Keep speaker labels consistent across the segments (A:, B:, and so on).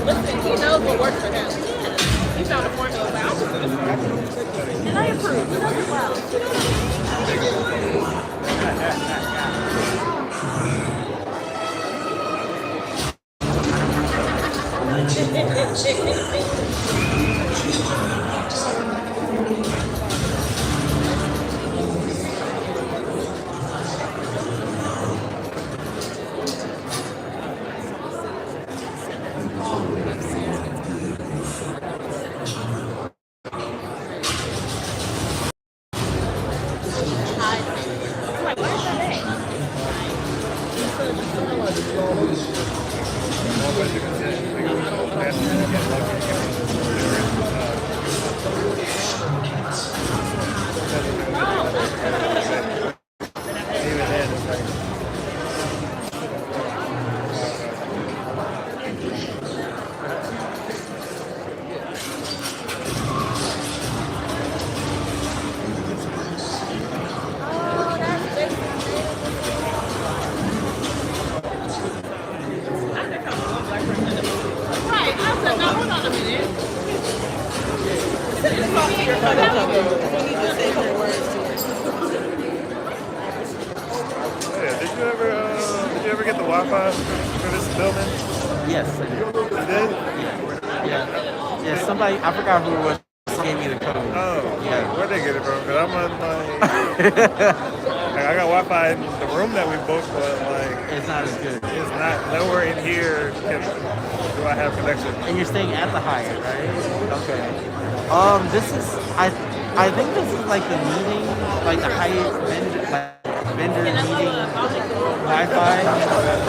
A: Listen, he knows what works for him. He found a formula. And I approve. He does it well.
B: Did you ever get the Wi-Fi for this building?
C: Yes.
B: You did?
C: Yeah. Yeah, somebody, I forgot who it was, gave me the code.
B: Oh,
C: yeah.
B: Where'd they get it from? Because I'm on I got Wi-Fi in the room that we booked, but
C: it's not as good.
B: It's not, nowhere in here do I have connection.
C: And you're staying at the Hyatt, right? Okay. This is, I think this is like the meeting, like the Hyatt vendor meeting Wi-Fi,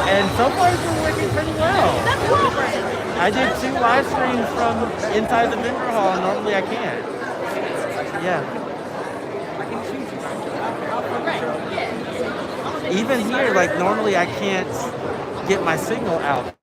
C: and so far it's been working pretty well. I did 2 live streams from inside the vendor hall, and normally I can't. Yeah. Even here, like normally I can't get my signal out.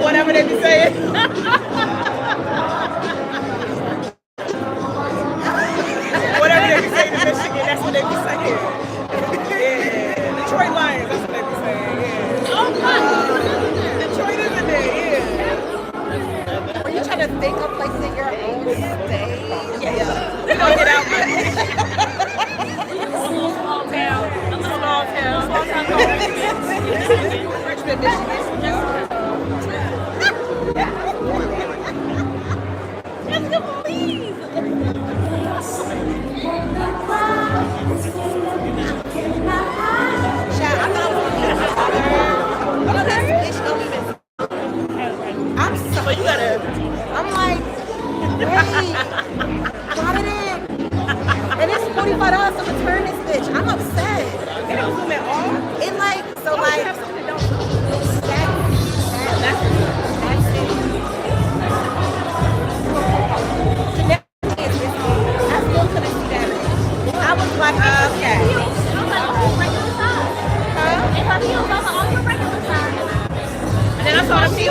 A: Whatever they be saying. Whatever they be saying in Michigan, that's what they be saying. Yeah. Detroit Lions, that's what they be saying. Yeah. Oh, Detroit is in there, yeah.
D: Are you trying to think of places in your own state?
A: Yeah. We gonna get out there. Small town. Richmond, Michigan. Let's go, please.
D: I'm like, wait, got it in. And it's $45 to return this bitch. I'm upset.
A: They don't zoom at all?
D: It like, so like,
A: have something that don't zoom.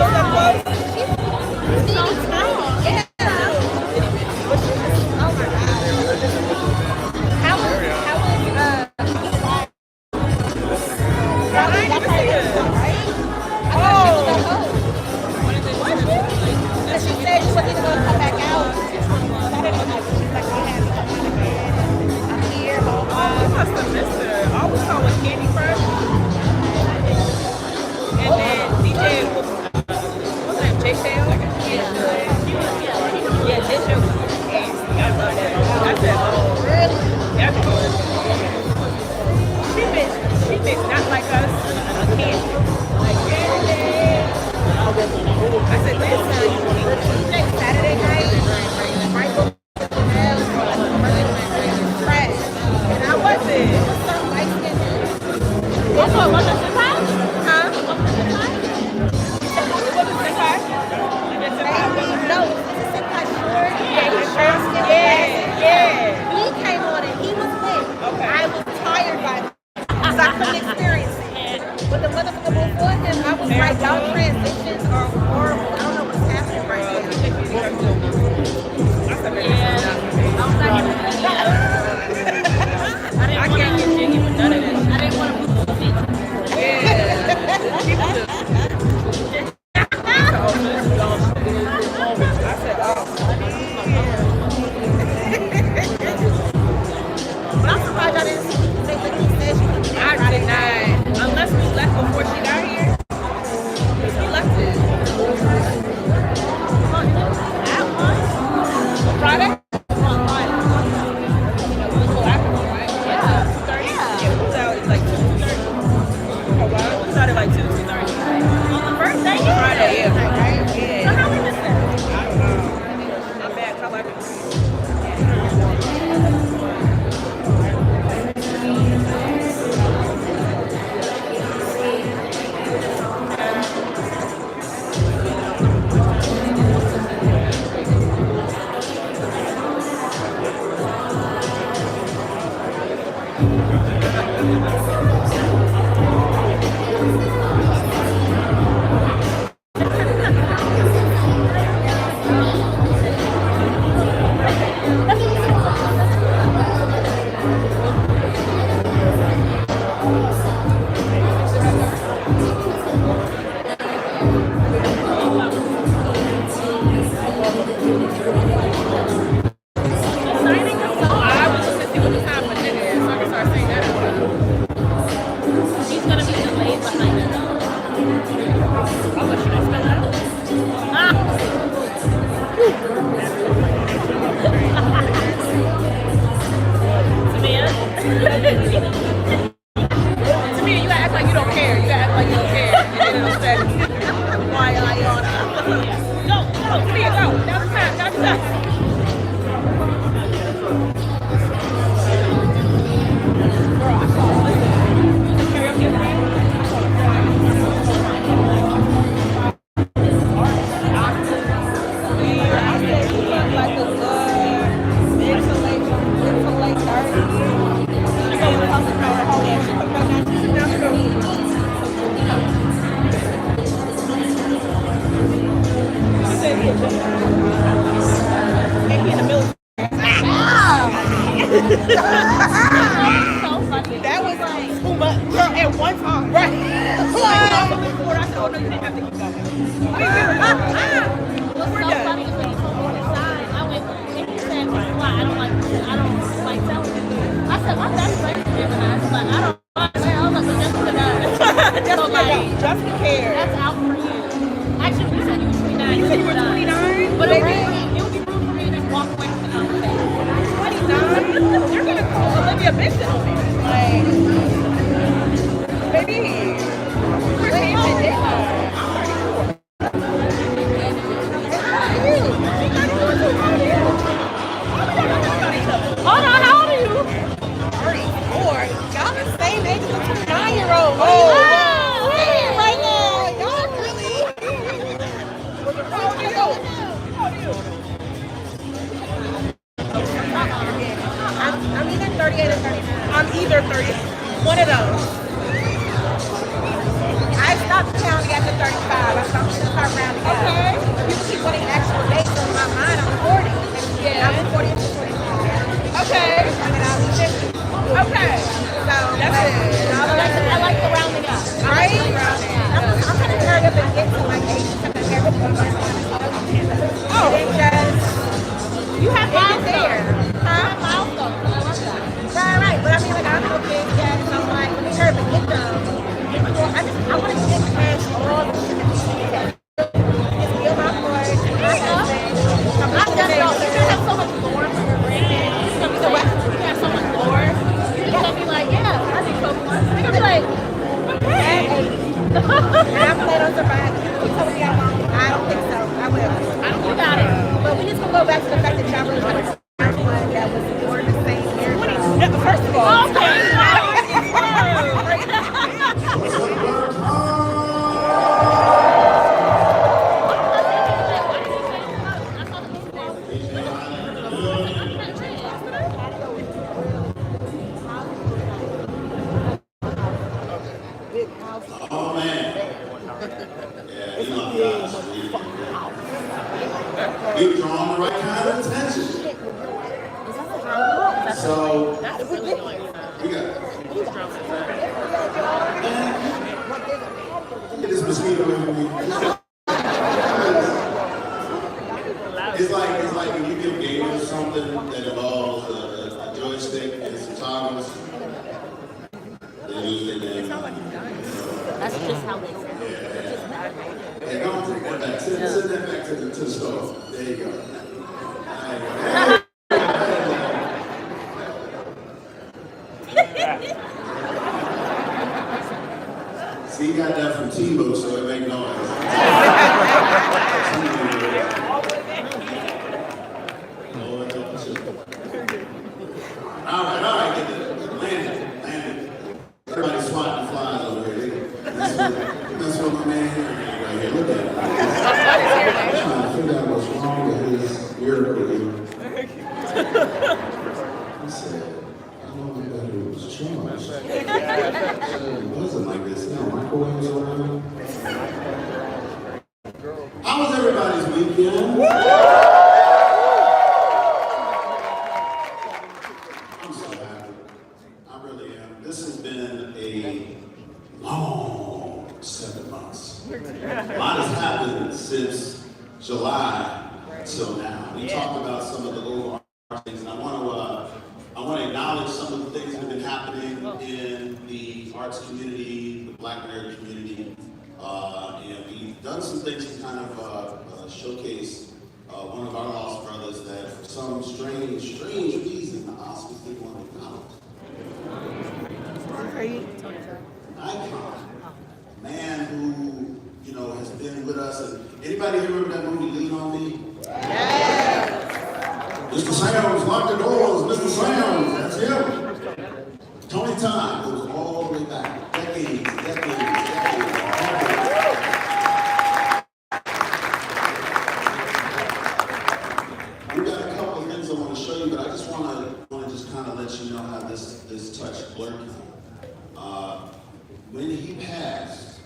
A: still that close? either 30. One of those. I stopped counting at the 35.
D: And I plan on surviving. You told me I won't. I don't think so. I will.
E: You got it.
D: But we just gonna go back to the fact that y'all really want to find one that was born the same year.
A: First of all,
F: Oh man. Yeah, you know, you've drawn the right kind of attention. So, we got get this mosquito away from me. It's like when you give gamers something that involves a joystick and some toggles. They lose their game.
E: That's just how they say it.
F: Hey, don't take that back. Send that back to the stove. There you go. See, you got that from T-Move, so it make noise. All right, get it. Landed. Everybody swatting flies over here. That's what my man here right here. Look at it. I'm trying to figure out what's wrong with his ear. He said, I know that it was charged. It wasn't like this. No microwaves around. How was everybody's weekend? I'm so happy. I really am. This has been a long 7 months. A lot has happened since July till now. We talked about some of the overarching things, and I want to acknowledge some of the things that have been happening in the arts community, the Black nerd community, and we've done some things to kind of showcase one of our lost brothers that for some strange reason the Oscars didn't want to acknowledge. Icon, man who, you know, has been with us. And anybody remember that movie Lean on Me? Yes. Mr. Sam's, lock the doors, Mr. Sam's, that's him. Tony Time goes all the way back, decades. We've got a couple of things I want to show you, but I just want to just kind of let you know how this touched Blerdcon. When he passed,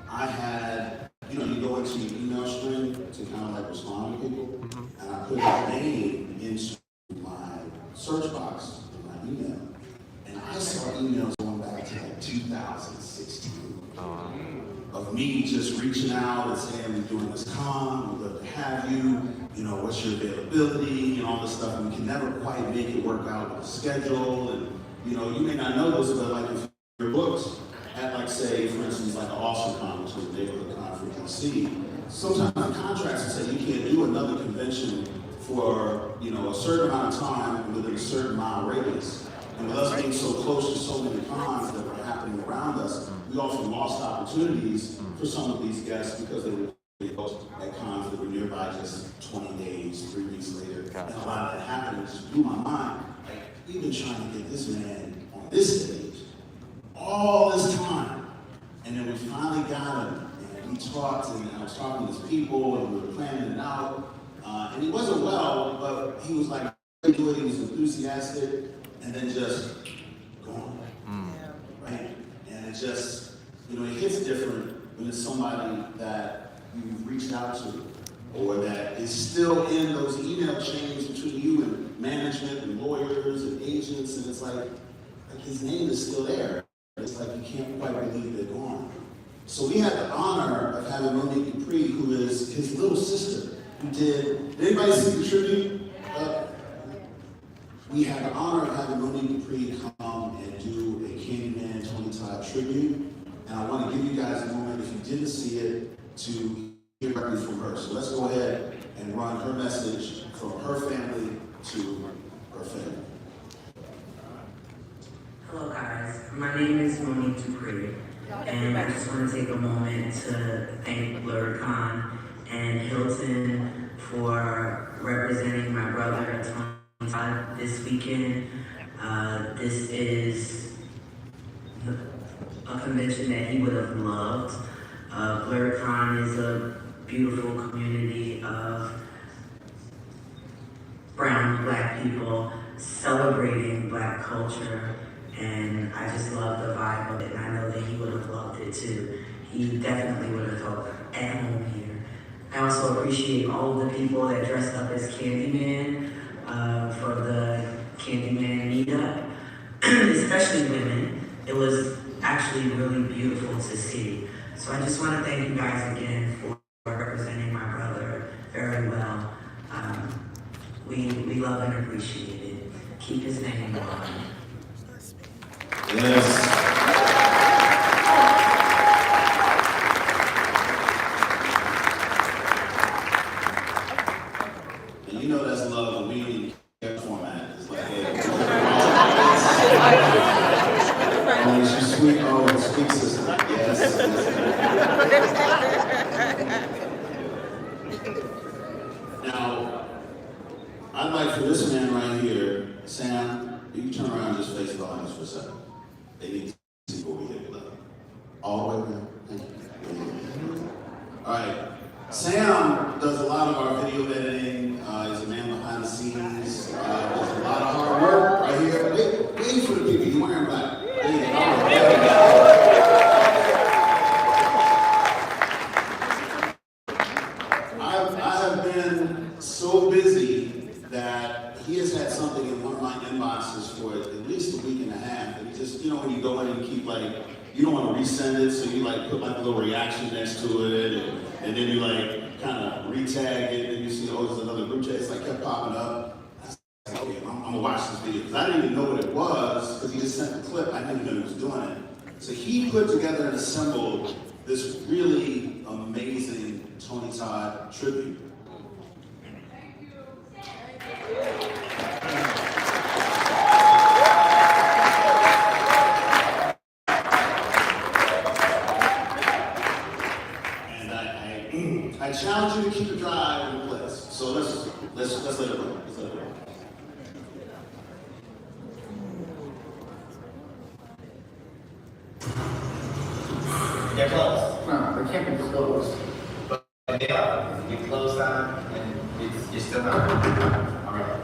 F: I had, you know, you go into your email string to kind of like respond to people, and I put his name into my search box in my email, and I saw emails going back to like 2016 of me just reaching out and saying, we're doing this con, we'd love to have you, you know, what's your availability, and all this stuff, and we can never quite make it work out with the schedule, and, you know, you may not know this, but like if your books, at like say, for instance, like an Austin Con, which is a neighborhood con for DC, sometimes the contracts will say you can't do another convention for, you know, a certain amount of time within a certain mile radius. And with us being so close to so many cons that were happening around us, we often lost opportunities for some of these guests because they were at cons that were nearby just 20 days, 3 weeks later. And a lot of that happened. It just blew my mind. Like, we've been trying to get this man on this stage all this time, and then we finally got him, and we talked, and I was talking to his people, and we were planning it out, and he wasn't well, but he was like, he was enthusiastic, and then just gone, right? And it just, you know, it hits different when it's somebody that you've reached out to, or that is still in those email chains between you and management and lawyers and agents, and it's like his name is still there. It's like you can't quite believe they're gone. So we had the honor of having Monique Dupree, who is his little sister, who did anybody see the tribute? We had the honor of having Monique Dupree come and do a Candyman 20 Todd tribute. And I want to give you guys a moment, if you didn't see it, to hear directly from her. So let's go ahead and run her message from her family to her family.
G: Hello guys, my name is Monique Dupree. And I just want to take a moment to thank Blerdcon and Hilton for representing my brother Tony this weekend. This is a convention that he would have loved. Blerdcon is a beautiful community of brown and black people celebrating black culture, and I just love the vibe of it, and I know that he would have loved it too. He definitely would have felt at home here. I also appreciate all of the people that dressed up as Candyman for the Candyman meetup, especially women. It was actually really beautiful to see. So I just want to thank you guys again for representing my brother very well. We love and appreciate it. Keep his name on.
F: Yes. And you know that's love when we in the format. It's like, oh, she's sweet. Oh, sweet sister. Yes. Now, I'd like for this man right here, Sam, you turn around and just face the audience for a second. They need to see what we hit with. All the way around. Thank you. All right. Sam does a lot of our video editing. He's a man behind the scenes. Does a lot of hard work right here. Wait for the people. You're wearing black. There you go. I have been so busy that he has had something in one of my inboxes for at least a week and a half. And he just, you know, when you go in and keep like, you don't want to resend it, so you like put like a little reaction next to it, and then you like kind of retag it, and you see, oh, there's another group chat. It's like kept popping up. I was like, okay, I'm gonna watch this video, because I didn't even know what it was, because he just sent the clip. I didn't even know he was doing it. So he put together and assembled this really amazing Tony Todd tribute. I challenge you to keep it dry in place. So let's let it roll. Let's let it roll.
H: They're closed. No, they can't be closed. But they are. You close them and you're still not. Alright.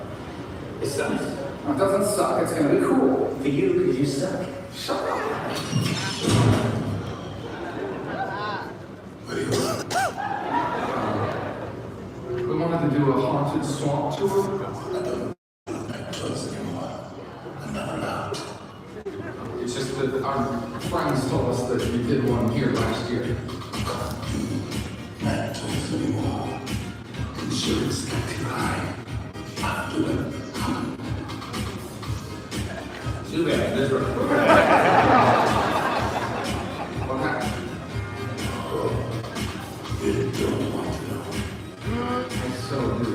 H: It sucks. No, it doesn't suck. It's gonna be cool. For you, because you suck. Shut up. We wanted to do a haunted swamp tour. It's just that our friends told us that you did one here last year. Matt told me more. Insurance can't lie. I'm doing it. Too bad. That's right. What happened? Oh, you don't want to know. I so do.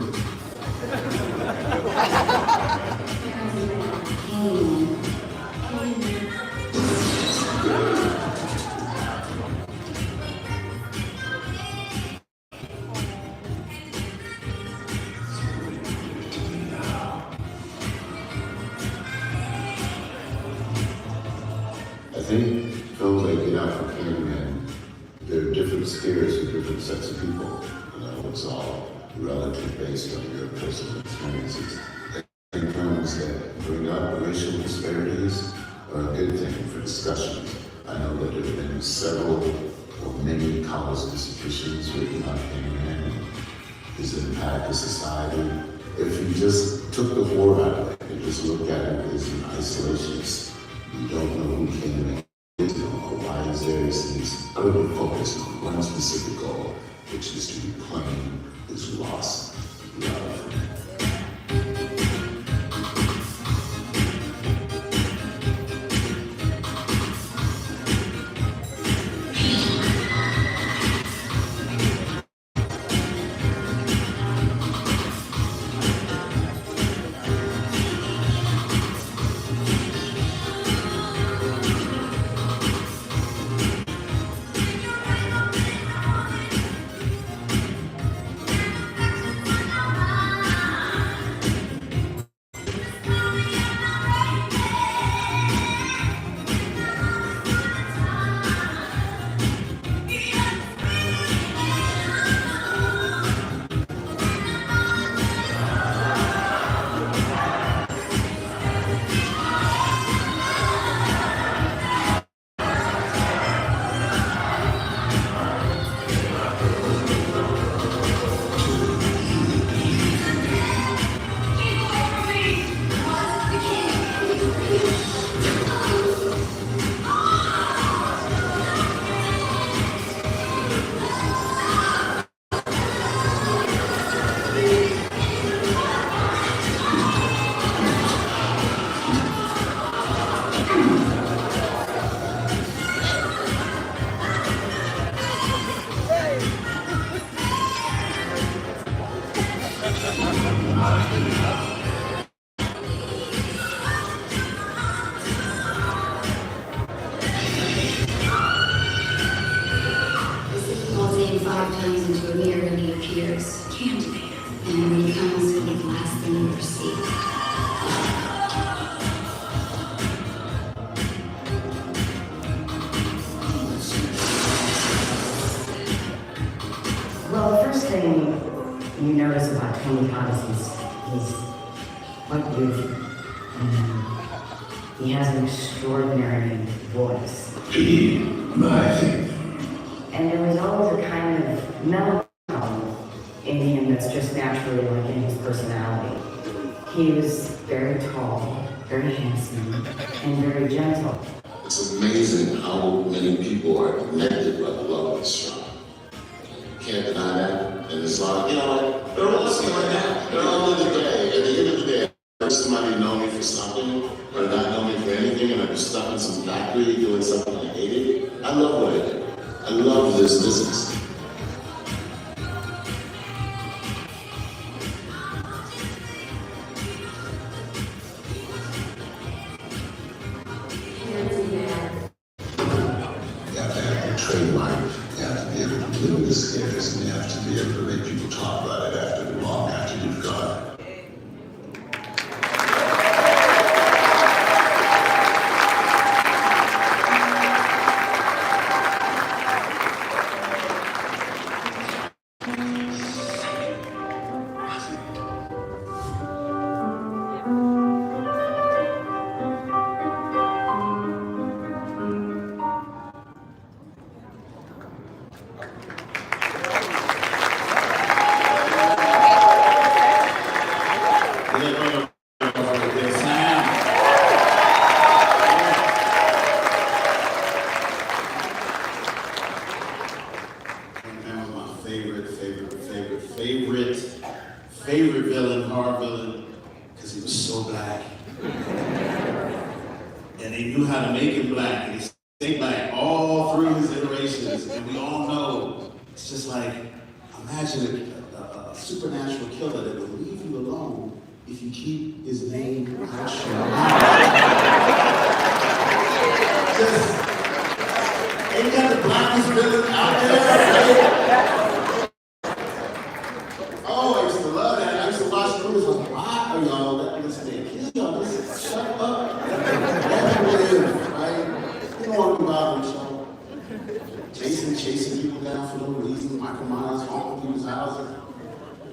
F: I think those that get out for Candyman, there are different spheres for different sets of people. You know, it's all relative based on your personal experiences. I think films that bring up racial disparities are a good thing for discussions. I know that there have been several or many college dissertations written on Candyman and his impact to society. If you just took the war out of it and just looked at it as an isolationist, you don't know who Candyman is, you don't know why he's there. He's utterly focused on one specific goal, which is to reclaim his lost love.
I: fierce candidate, and it becomes sort of the last thing you perceive.
G: Well, the first thing you notice about Tony Potts is he's quite beautiful. He has an extraordinary voice. And there was always a kind of melancholy in him that's just naturally like in his personality. He was very tall, very handsome, and very gentle.
F: It's amazing how many people are connected by the love of this show. Can't deny that. And it's like, you know, they're all listening right now. They're all in the day. At the end of the day, I somebody to know me for something, or not know me for anything, and I'm just stuck in some factory doing something I hated. I love what I do. I love this business. You have to have your trademark. You have to be able to deal with the scares, and you have to be able to make people talk about it after long after you've gone. Favorite villain, hard villain, because he was so black. And they knew how to make him black, and he stayed black all through his iterations. And we all know, it's just like, imagine a supernatural killer that will leave you alone if you keep his name out your mouth. Ain't that the blackest villain out there? Oh, I used to love that. I used to watch the movies like, why are y'all letting this man kill y'all? Just shut up. That's what it is, right? You know what about him, so chasing people down for no reason, Michael Myers, haunting people's houses.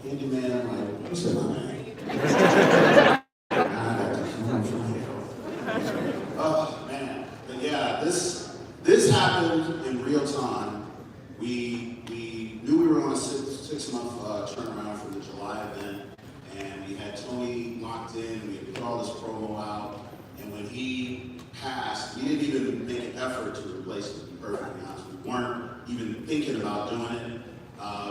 F: Candyman, I'm like, who said my name? I got to come home from here. Oh, man. But yeah, this happened in real time. We knew we were on a six-month turnaround from the July event, and we had Tony locked in. We had put all this promo out, and when he passed, we didn't even make an effort to replace him. To be perfectly honest, we weren't even thinking about doing it.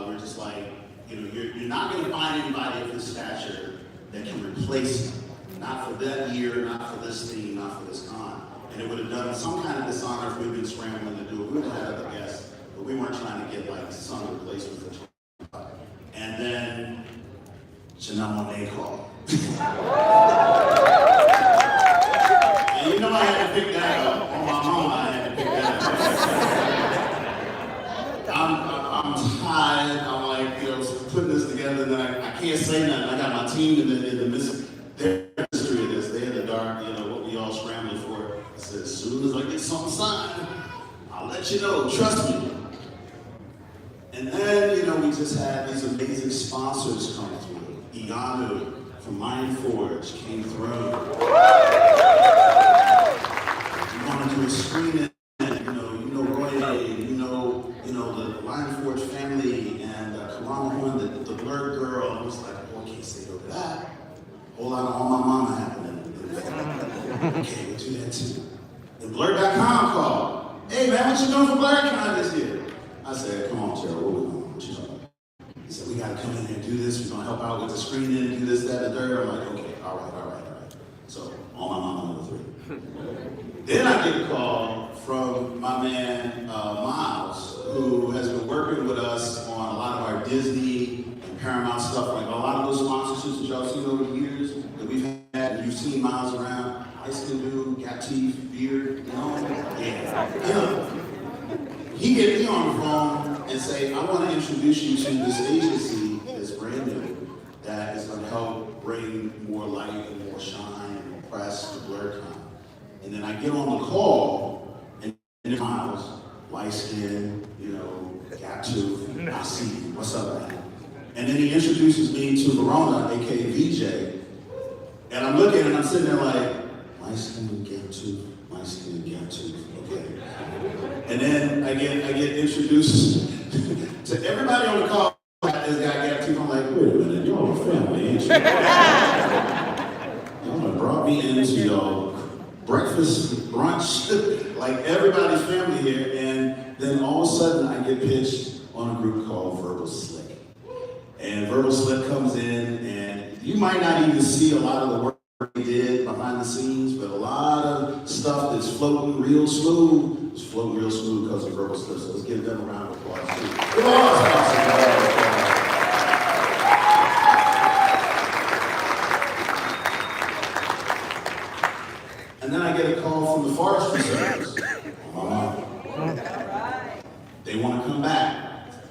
F: We're just like, you know, you're not going to find anybody of his stature that can replace him. Not for that year, not for this theme, not for this con. And it would have done some kind of dishonor if we'd been scrambling to do it. We would have had other guests, but we weren't trying to get like some replacement for Tony. And then Janelle Monáe called. And you know I had to pick that up. On my mama, I had to pick that up. I'm tired. I'm like, you know, putting this together, and then I can't say nothing. I got my team in the midst of their history of this. They're in the dark, you know, what we all scrambling for. I said, as soon as I get something signed, I'll let you know. Trust me. And then, you know, we just had these amazing sponsors come through. Ianu from Mind Forge came through. We want to do a screening, you know Roy, you know the Mind Forge family, and Kalama Horn, the Blerd girl. I was like, oh, I can't say no to that. Whole lot of All My Mama happening. Okay, we'll do that too. Then Blerd.com called. Hey man, what you doing for Blerdcon this year? I said, come on, Terrell, what we doing? What you talking about? He said, we gotta come in here and do this. We're gonna help out with the screening, do this, that, and the third. I'm like, okay, all right. So, All My Mama #3. Then I get a call from my man, Miles, who has been working with us on a lot of our Disney and Paramount stuff, like a lot of those sponsorships that y'all seen over the years that we've had, and you've seen Miles around. Ice Cream Dude, got teeth, beard, you know? Yeah. He get me on the phone, and say, I want to introduce you to this agency that's brand new, that is going to help bring more light and more shine and more press to Blerdcon. And then I get on the call, and Miles, light skin, gap tooth, I see you, what's up, man? And then he introduces me to Verona, aka VJ, and I'm looking and I'm sitting there like, light skin, gap tooth, light skin, gap tooth, okay. And then I get introduced to everybody on the call. This guy gap tooth. I'm like, wait a minute, y'all a family, ain't you? Y'all done brought me into y'all breakfast, brunch, like everybody's family here. And then all of a sudden I get pitched on a group called Verbal Slick. And Verbal Slick comes in, and you might not even see a lot of the work we did behind the scenes, but a lot of stuff that's floating real smooth. It's floating real smooth because of Verbal Slick. So let's give them a round of applause too. Come on, and then I get a call from the Forestry Service. They want to come back.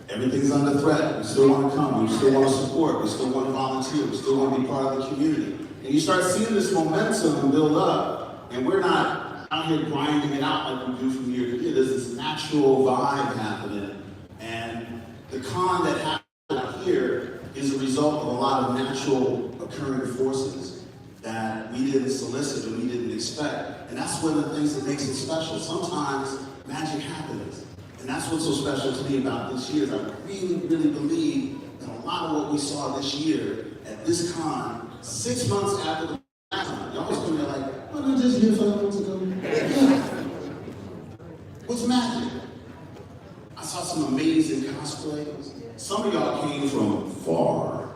F: Everything's under threat. We still want to come. We still want to support. We still want to volunteer. We still want to be part of the community. And you start seeing this momentum build up, and we're not out here grinding it out like we do from year to year. There's this natural vibe happening, and the con that happens out here is a result of a lot of natural occurring forces that we didn't solicit and we didn't expect. And that's one of the things that makes it special. Sometimes magic happens. And that's what's so special to me about this year. I really, really believe that a lot of what we saw this year at this con, 6 months after the last time, y'all was coming there like, wasn't I just here 5 months ago? Yeah. What's magic? I saw some amazing cosplays. Some of y'all came from far.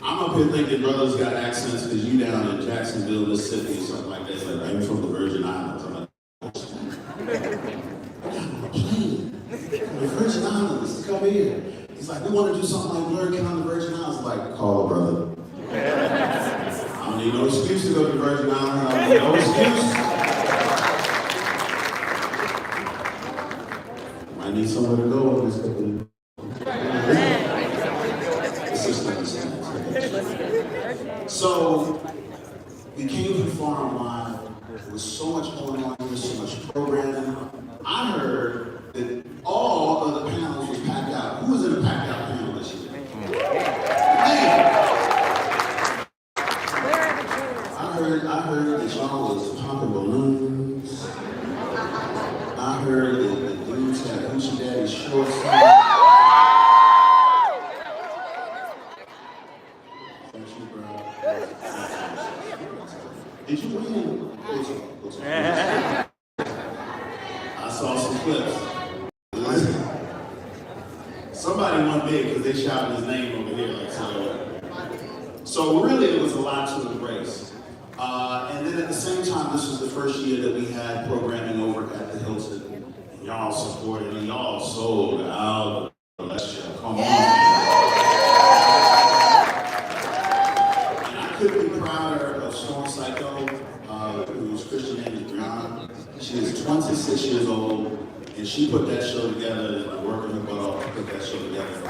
F: I'm up here thinking brothers got accents because you down in Jacksonville, Mississippi, or something like that. Like, I'm from the Virgin Islands. I'm like, the Virgin Islands, come here. He's like, we want to do something like Blerdcon on the Virgin Islands. I'm like, call a brother. I don't need no excuse to go to the Virgin Islands. I don't need no excuse. Might need somewhere to go on this couple. So, we came from far and wide. There was so much going on, there was so much programming. I heard that all of the panels were packed out. Who was in a packed out panel this year? I heard that y'all was popping balloons. I heard that the dudes had Hoochie Daddy shorts. Thank you, bro. Did you win? I saw some clips. Somebody won big because they shouted his name over here like so. So really it was a lot to embrace. And then at the same time, this was the first year that we had programming over at the Hilton. And y'all supported and y'all sold out. Let's come on. And I couldn't be prouder of Storm Psycho, whose Christian name is Brianna. She is 26 years old. And she put that show together, and working her butt off to put that show together for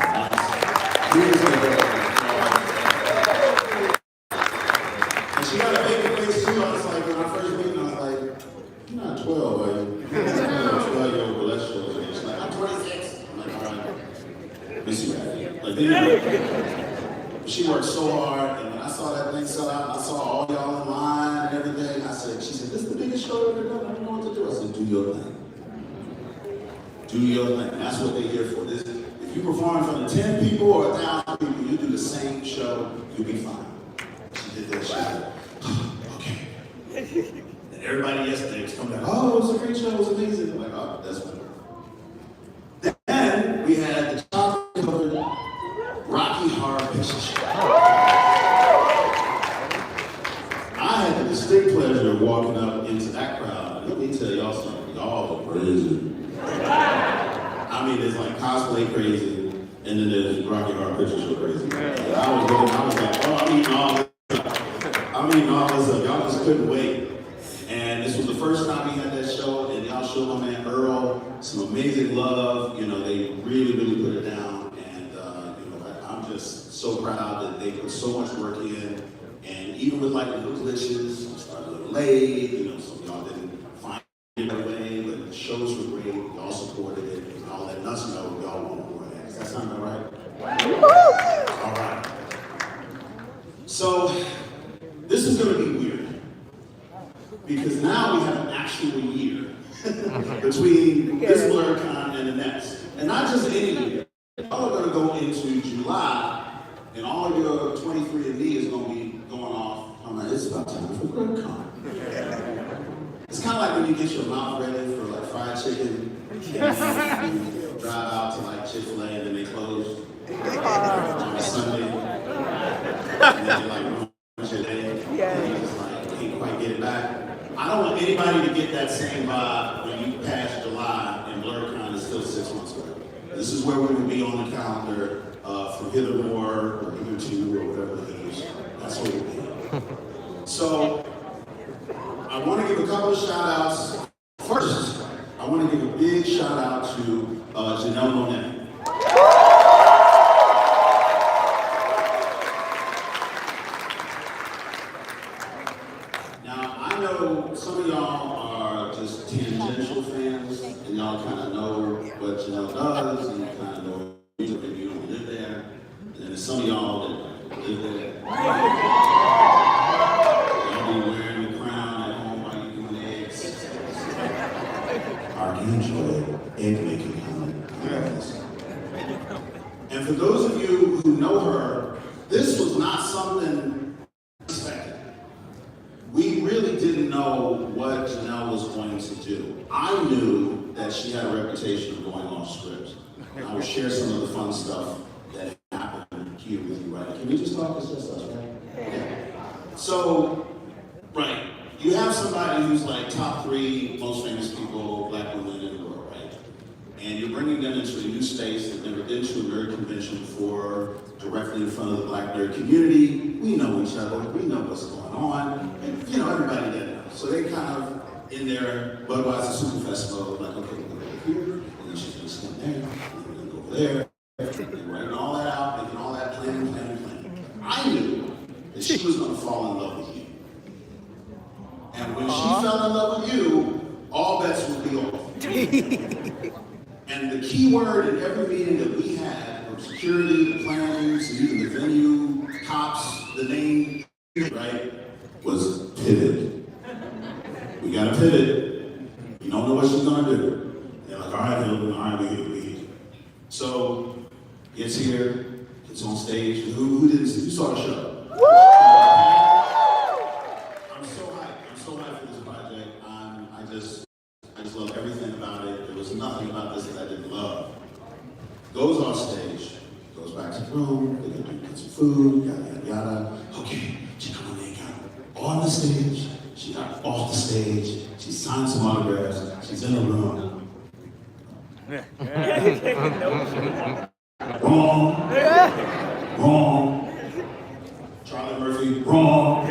F: and she got a big face too. I was like, when I first met her, I was like, you're not 12, are you? You're not 12-year-old, but let's show it. She's like, I'm 26. I'm like, all right. Miss you, man. Like, she worked so hard, and when I saw that thing sell out, and I saw all y'all in line and everything, she said, this is the biggest show I've ever done. I don't know what to do. I said, do your thing. Do your thing. That's what they're here for. If you perform in front of 10 people or 1,000 people, you do the same show, you'll be fine. She did that. She said, okay. And everybody yesterday was coming out, oh, it was a great show, it was amazing. I'm like, oh, that's what. Then we had the chocolate-covered Rocky Horror Picture Show. I had the distinct pleasure of walking up into that crowd. Let me tell y'all something. Y'all are crazy. I mean, it's like cosplay crazy, and then there's Rocky Horror Picture Show crazy. And I was like, oh, I'm eating all this up. Y'all just couldn't wait. And this was the first time we had that show, and y'all showed my man Earl girl, some amazing love. You know, they really put it down, and I'm just so proud that they put so much work in. And even with like little glitches, we started a little late. You know, some of y'all didn't find it right away, but the shows were great. Y'all supported it, and all that. Us know y'all want more of that. Does that sound about right? All right. So this is going to be weird because now we have an actual year between this Blerdcon and the next, and not just any year. Y'all are going to go into July, and all of your 23andMe is going to be going off. I'm like, it's about time for Blerdcon. It's kind of like when you get your mouth ready for like fried chicken, and you drive out to like Chick-fil-A and then they close on a Sunday, and then you're like, what's your day? And you just like can't quite get it back. I don't want anybody to get that same vibe when you pass July and Blerdcon is still 6 months away. This is where we will be on the calendar from hithermore or hitherto or whatever it is. That's where we'll be. So I want to give a couple of shout outs. First, I want to give a big shout out to Janelle Monáe. Some of y'all are just tangential fans, and y'all kind of know what Janelle does, and you kind of know maybe you don't live there. And then there's some of y'all that live there. Y'all be wearing the crown at home while you're doing eggs. Archangel egg making comment. And for those of you who know her, this was not something expected. We really didn't know what Janelle was going to do. I knew that she had a reputation of going off script. And I will share some of the fun stuff that happened here with you, right? Can we just talk? It's just us, right? Yeah. So, right, you have somebody who's like top 3 most famous people, black women in the world, right? And you're bringing them into a new space. They've never been to a nerd convention before, directly in front of the black nerd community. We know each other. We know what's going on. And, you know, everybody did it. So they kind of, in their Budweiser Super Festival, like, okay, we're going to go here, and then she's going to stand there, and then we're going to go over there. And writing all that out, making all that planning. I knew that she was going to fall in love with you. And when she fell in love with you, all bets would be off. And the key word in every meeting that we had, from security, the plannings, even the venue, cops, the name, right, was pivot. We got to pivot. You don't know what she's going to do. They're like, all right, we here. So, gets here, gets on stage. Who didn't see? Who saw the show? I'm so hyped for this project. I just love everything about it. There was nothing about this that I didn't love. Goes off stage, goes back to the room, they're gonna get some food, yada. Okay, she come on in, on the stage, she got off the stage, she signed some autographs, she's in the room. Wrong. Charlie Murphy, wrong. I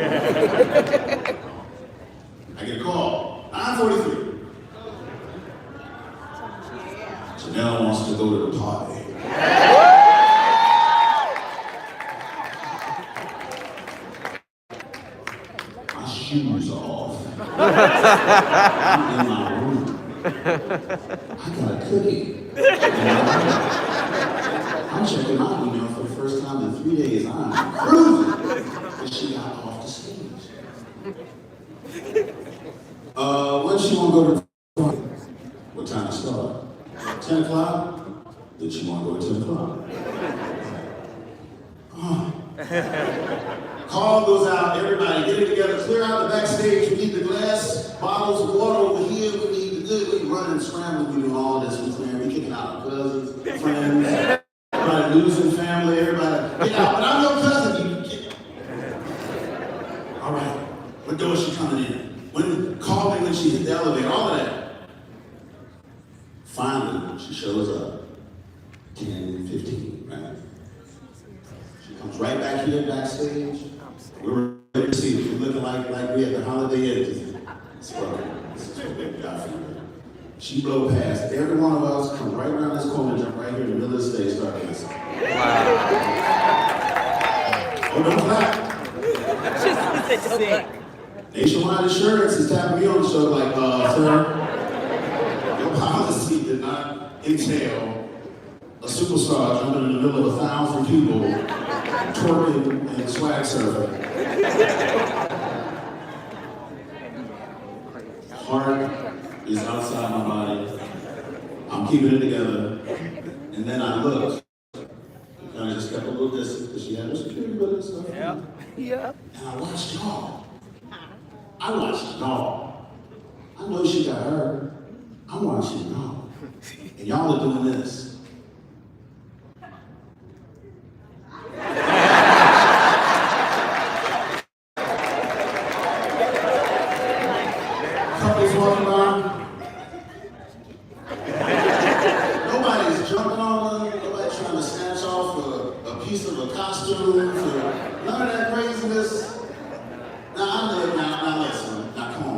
F: get a call, 9:43. Janelle wants to go to the party. My shoes are off. I'm in my room. I got a cookie. I'm checking my email for the first time in 3 days. I'm cruising. And she got off the stage. When she want to go to the party? What time to start? 10 o'clock? Then she want to go at 10 o'clock. Call goes out, everybody get it together, clear out the backstage. We need the glass, bottles of water over here. We need the good. We running, scrambling, we do all this. We kicking out our cousins, friends, everybody losing family, everybody. Get out, but I'm your cousin. You get. All right, what door is she coming in? Call me when she hit the elevator, all of that. Finally, she shows up, 10:15, right? She comes right back here backstage. We're ready to see her. We're looking like we at the Holiday Inn. It's broken. This is what we got for you. She blow past every one of us, come right around this corner, jump right here in the middle of the stage, start dancing. Oh, don't clap. Nationwide Insurance is tapping me on the show like, sir, your policy did not entail a superstar jumping in the middle of 1,000 people, twerking and swag surfing. Heart is outside my body. I'm keeping it together. And then I looked. And I just kept a little distance because she had her security with her and stuff. Yeah. And I watched y'all. I watched y'all. I know she got hurt. I'm watching y'all. And y'all are doing this. Couples walking by. Nobody's jumping on her. Nobody's trying to snatch off a piece of a costume. None of that craziness. Now, now listen. Now, come on.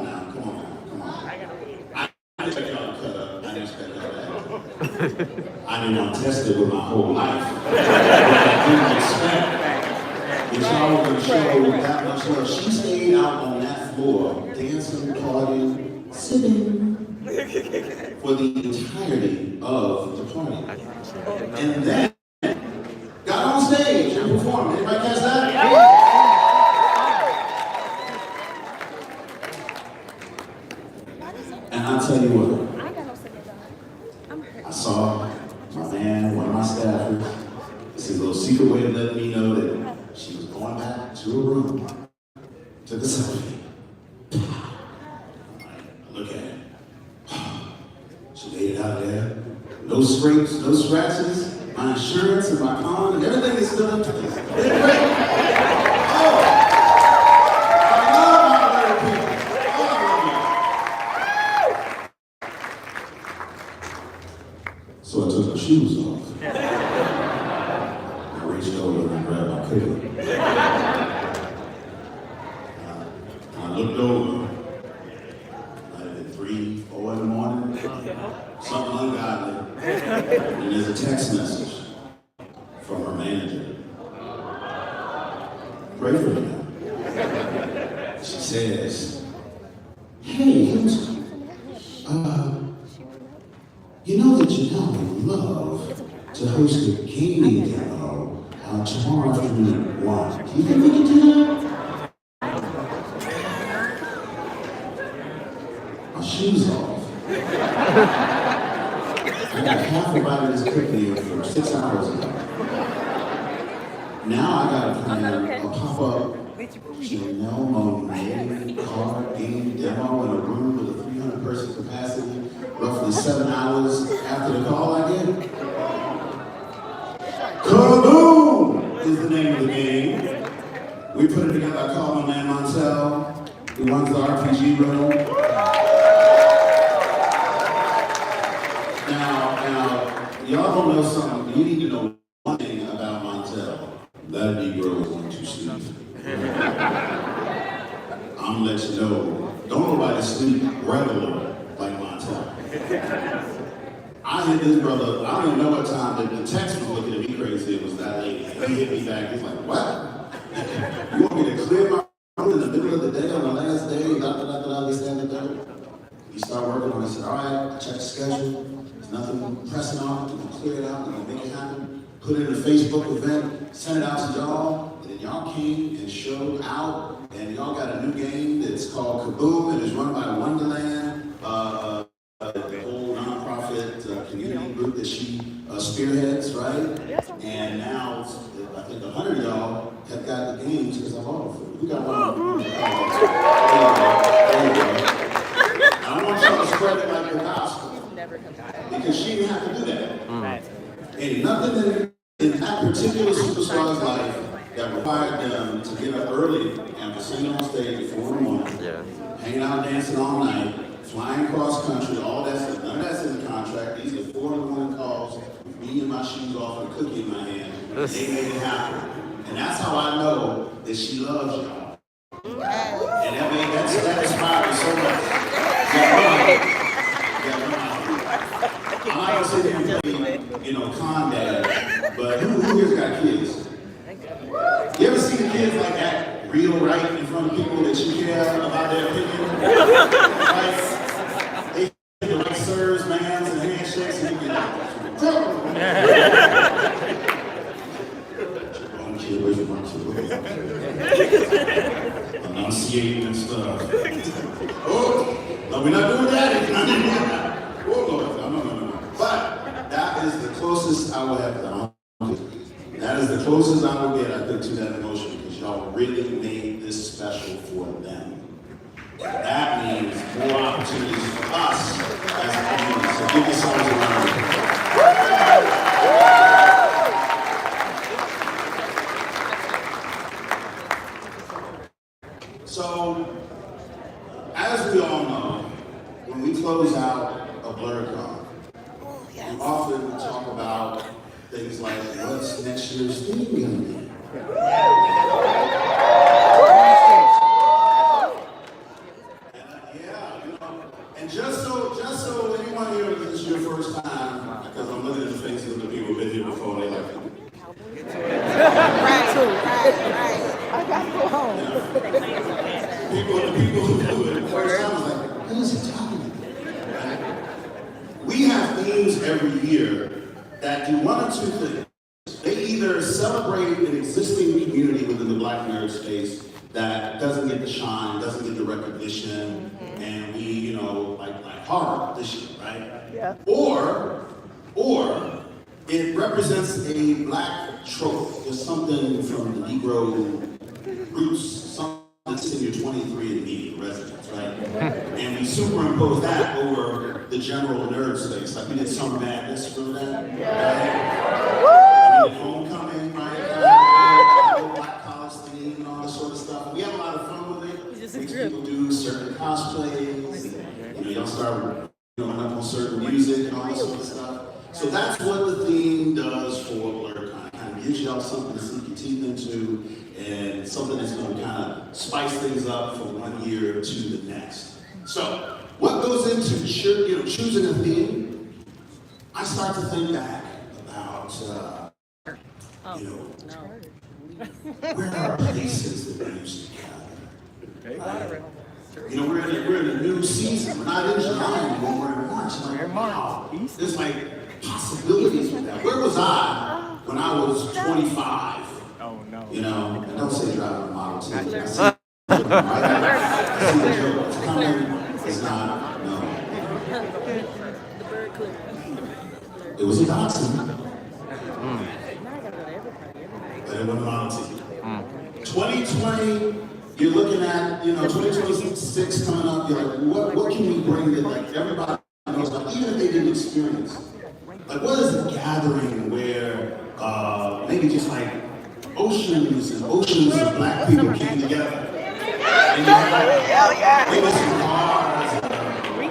F: I expect y'all to cut up. I didn't expect all that. I didn't want to test it with my whole life. But I didn't expect that y'all were going to show that much love. She stayed out on that floor, dancing, partying, sitting for the entirety of the party. And then got on stage and performed. Anybody catch that? And I'll tell you what, I saw my man, one of my staffers, it's his little secret way of letting me know that she was going back to her room, took a selfie. I look at it. She made it out of there. No scrapes, no scratches, my insurance and my con and everything is still in place. So I took my shoes off. I reached over and grabbed my coat. I looked over. Might have been 3, 4 in the morning. Something ungodly. And there's a text message from her manager. Pray for me. She says, hey, you know that Janelle would love to host a gaming demo tomorrow afternoon at 1. Do you think we can do that? My shoes off. I got half a bite of this cookie for 6 hours ago. Now I got to plan a pop-up Janelle Monáe card game demo in a room with a 300-person capacity, roughly 7 hours after the call I get. Kaboom is the name of the game. We put it together. I called my man Montel, who runs the RPG room. Now, y'all don't know something. You need to know one thing about Montel. That Negro is going to sleep. I'm gonna let you know. Don't nobody sleep regular like Montel. I hit this brother, I don't even know what time, the text was looking at me crazy, it was that late. He hit me back, he's like, what? You want me to clear my room in the middle of the day on the last day, this, that, and the third? He started working on it, I said, all right, I checked the schedule, there's nothing pressing on it, we're gonna clear it out, we're gonna make it happen. Put it in a Facebook event, send it out to y'all, and then y'all came and showed out, and y'all got a new game that's called Kaboom, and it's run by Wonderland, the whole nonprofit community group that she spearheads, right? And now, I think 100 of y'all have got the games because I bought them for you. We got one. There you go. I don't want y'all to spread it like the gospel, because she didn't have to do that. Ain't nothing in that particular superstar's life that required them to get up early and to sing on stage at 4 in the morning, hanging out dancing all night, flying cross country, all that stuff. None of that's in the contract. These are 4 in the morning calls with me and my shoes off and a cookie in my hand. They made it happen. And that's how I know that she loves y'all. And that inspired me so much. I'm not gonna sit here and play, con dad, but who here's got kids? You ever see the kids like act real right in front of people that you care about their opinion? Like, they get the right sirs, mans, and handshakes, and you get enunciating and stuff. Oh, no, we're not doing that. Oh, Lord, no. But that is the closest I will have done. That is the closest I will get, I think, to that emotion, because y'all really made this special for them. That means more opportunities for us as a community. So give yourselves a round of applause. So, as we all know, when we close out a Blerdcon, we often talk about things like, what's next year's theme going to be? And just so anyone here, this is your first time, because I'm looking at the faces of the people who've been here before, they like,
D: Right. I gotta go home.
F: The people who do it the first time was like, what is he talking about? Right? We have themes every year that do one or two things. They either celebrate an existing community within the Black nerd space that doesn't get the shine, doesn't get the recognition, and we, like horror this year, right?
D: Yeah.
F: Or it represents a Black trope, just something from the Negro roots, something that's in your 23andMe residence, right? And we superimpose that over the general nerd space. Like we did Summer Madness, remember that? Yeah. Right? Homecoming, right? Black college theme and all this sort of stuff. We have a lot of fun with it. People do certain cosplays. Y'all start going up on certain music and all this sort of stuff. So that's what the theme does for Blerdcon. It kind of gives y'all something to sink your teeth into, and something that's going to kind of spice things up from one year to the next. So, what goes into choosing a theme? I start to think back about, where are places that we used to gather? We're in a new season. We're not in July anymore. We're in March. Like, wow, there's like possibilities with that. Where was I when I was 25?
B: Oh no.
F: And don't say driving a Model T. I see the joke. It's coming. It's not. No. It was a Datsun. But it wasn't a Model T. 2020. You're looking at, 2026 coming up. You're like, what can we bring that like everybody knows? Like, even if they didn't experience, like, what is a gathering where maybe just like oceans and oceans of Black people came together, and you had maybe some bars,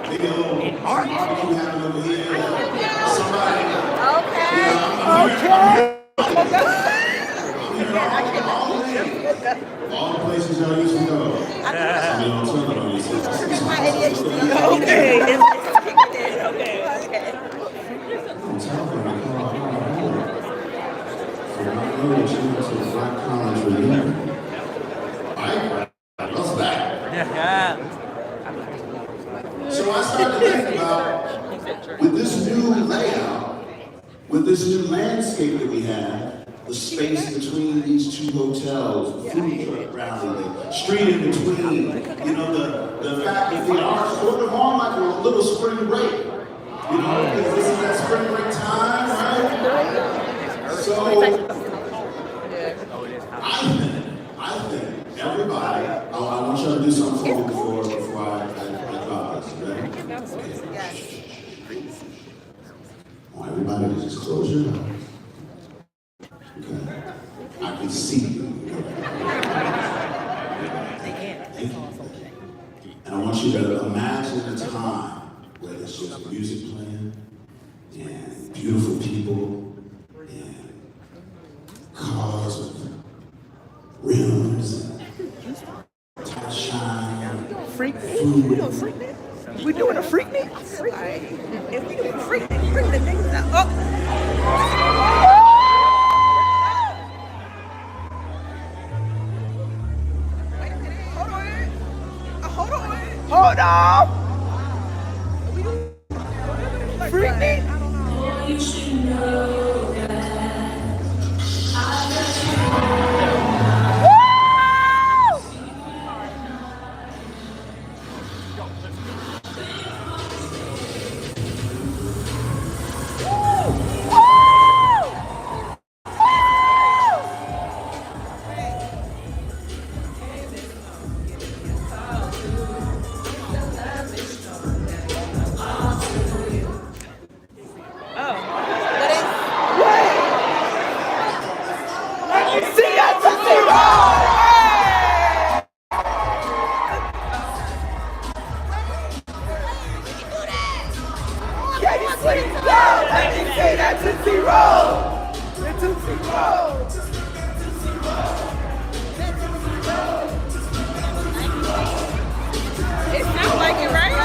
F: maybe a little barbecue happening over here. Somebody, all the places y'all used to go.
A: Okay.
F: What's that? Yeah. So I started to think about, with this new layout, with this new landscape that we have, the space between these two hotels, the food truck rally, the street in between, the fact that we are sort of on like a little spring break. Because this is that spring break time, right? So, I think everybody, I want y'all to do something for me before I drop this, okay? I want everybody to just close your eyes. Okay. I can see you. And I want you to imagine a time where there's just music playing and beautiful people and cars with rims and tight shine,
A: Freak
F: food.
A: We doing a freak night? We doing a freak night? If we doing a freak night, bring the that Tootsie Roll. The Tootsie Roll. It sounds like it, right?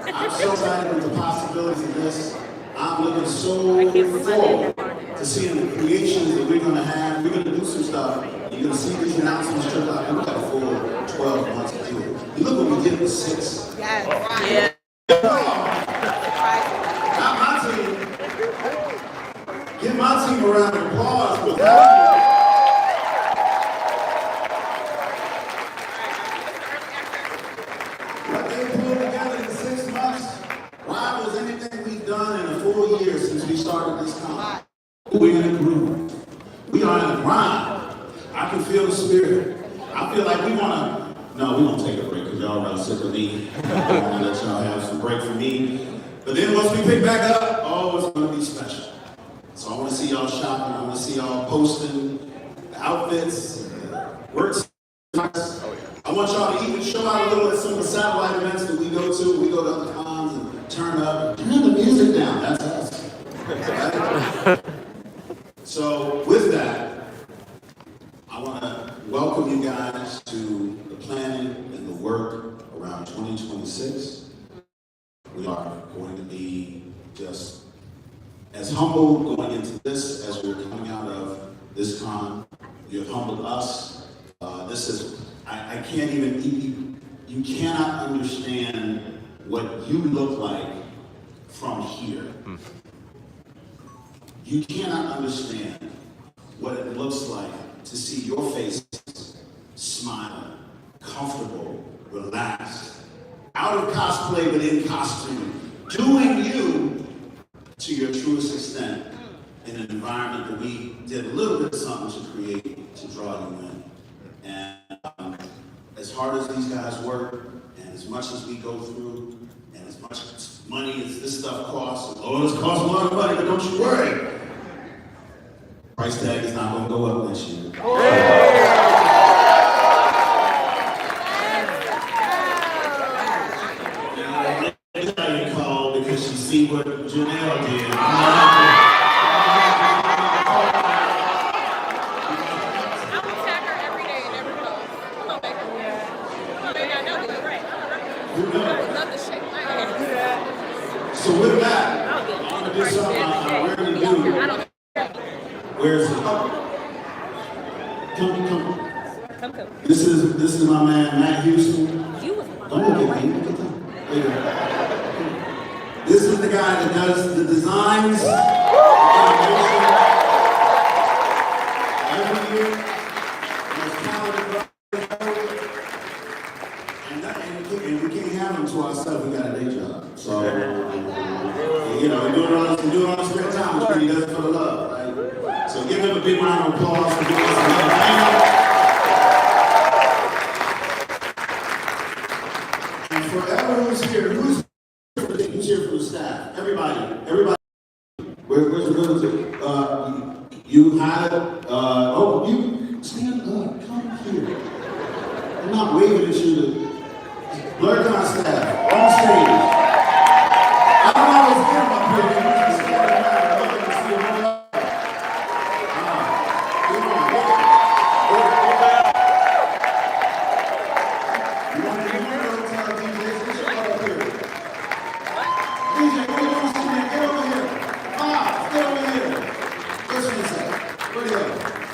F: I'm so excited with the possibilities of this. I'm looking so forward to seeing the creations that we're going to have. We're going to do some stuff. You're going to see these announcements trip out. We've got a full 12 months to do it. You look what we did with 6.
A: Yes.
F: Yeah. Not my team. Give my team a round of applause for that. What they pulled together in 6 months rivals anything we've done in a full year since we started this con. We're in a groove. We are in a grind. I can feel the spirit. I feel like we want to. No, we won't take a break because y'all around sick of me. I want to let y'all have some break from me. But then once we pick back up, oh, it's going to be special. So I want to see y'all shopping. I want to see y'all posting the outfits, works. I want y'all to even show out a little at some of the satellite events that we go to. We go to other cons and turn up, turn the music down. That's us. Right? So with that, I want to welcome you guys to the planning and the work around 2026. We are going to be just as humble going into this as we're coming out of this con. You have humbled us. This is, I can't even, you cannot understand what you look like from here. You cannot understand what it looks like to see your faces smiling, comfortable, relaxed, out of cosplay but in costume, doing you to your truest extent in an environment that we did a little bit of something to create to draw you in. And as hard as these guys work, and as much as we go through, and as much money as this stuff costs, oh, this costs a lot of money, but don't you worry. Price tag is not going to go up this year. You call because you see what Janelle did. Who knows?
A: Love to shake my hand.
F: So with that, I'm gonna do something I rarely do. Where's the come. This is my man Matt Houston. Don't look at me. There you go. This is the guy that does the designs, the animation, every year. Most talented brother. And we can't have him to ourselves. We got a day job. So you know, we do it on spare time, which he does it for the love, right? So give him a big round of applause for giving us another round. And forever who's here from the staff? Everybody. Where's the relative? You had you stand up, come here. I'm not waving at you. Blerdcon staff, on stage. I don't always get up here. You can stand around and look and see them all up. You want to tell DJs, get your butt up here. DJ, what are you doing, student? Get over here. Get over here. Listen to that. Where you go?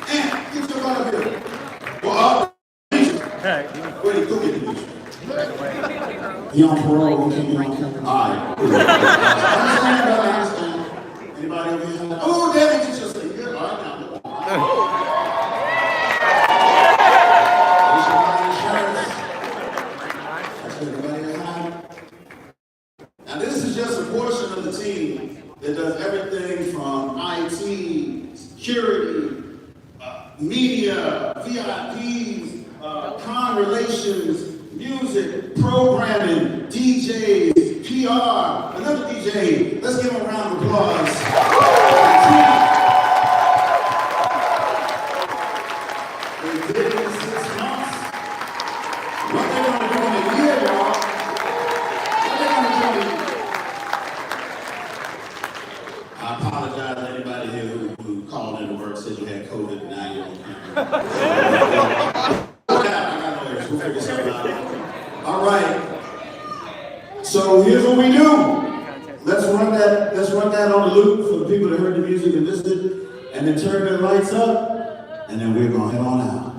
F: And get your butt up here. Well, where you go get the He on parole, we can't be on camera. All right. I understand. Anybody over here? Oh, Daddy, get your seat. Good. All right, now. Now, this is just a portion of the team that does everything from IT, security, media, VIPs, con relations, music, programming, DJs, PR, another DJ. Let's give him a round of applause. They did it in 6 months. What they're going to do in a year, y'all? What they're going to do? I apologize to anybody here who called into work, said you had COVID, and now you're on camera. We'll figure something out. All right. So here's what we do. Let's run that on the loop for the people that heard the music and listened, and then turn the lights up, and then we're gonna head on out.